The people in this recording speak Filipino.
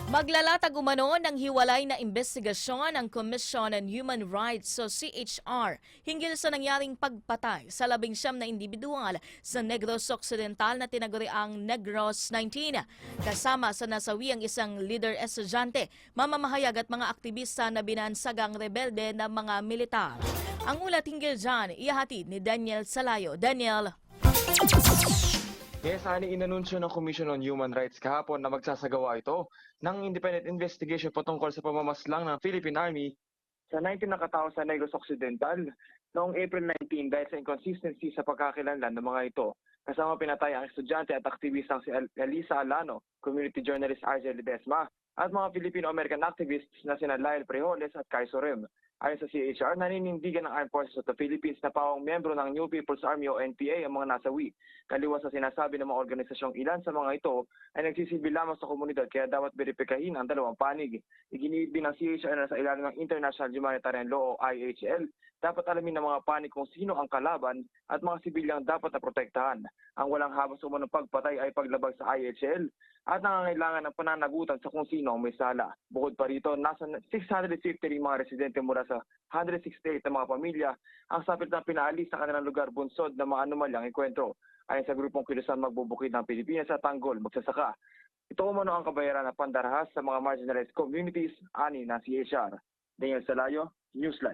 Maglalatag umano ng hiwalay na investigasyon ang Commission on Human Rights o CHR hinggil sa nangyaring pagpatay sa 19 na individual sa Negros Occidental na tinaguriang Negros 19. Kasama sa nasawi ang isang leader estudyante, mamamahayag at mga aktivista na binansagang rebelde ng mga militar. Ang ulat hinggil dyan, ihahatid ni Daniel Salayo. Daniel. Yes, ani inanunsyo ng Commission on Human Rights kahapon na magsasagawa ito ng independent investigation patungkol sa pamamaslang ng Philippine Army sa 19 na katao sa Negros Occidental noong April 19 dahil sa inconsistency sa pagkakakilanlan ng mga ito. Kasama pinatay ang estudyante at aktivistang si Elisa Alano, community journalist Argel Ledesma, at mga Filipino-American activists na sina Lyle Prejoles at Kai Sorem. Ayon sa CHR, naninindigan ng Armed Forces of the Philippines na pawang miyembro ng New People's Army o NPA ang mga nasawi. Kaliwas sa sinasabi ng mga organisasyong ilan sa mga ito ay nagsisilbi lamang sa komunidad kaya dapat beripikahin ang dalawang panig. Iginiit din ng CHR na sa ilalim ng International Humanitarian Law o IHL, dapat alamin ng mga panig kung sino ang kalaban at mga sibilyang dapat na protektahan. Ang walang habas umanong pagpatay ay paglabag sa IHL at nangangailangan ng pananagutan sa kung sino ang may sala. Bukod pa rito, nasa 650 ring mga residente mula sa 168 na mga pamilya ang sapit na pinaalis sa kanilang lugar bunsod na mga anomalyang ikwentro. Ayon sa grupong kilusan magbubukid ng Pilipinas sa Tanggol, magsasaka. Ito umano ang kabayaran na pandarahas sa mga marginalized communities, ani na CHR. Daniel Salayo, Newsline.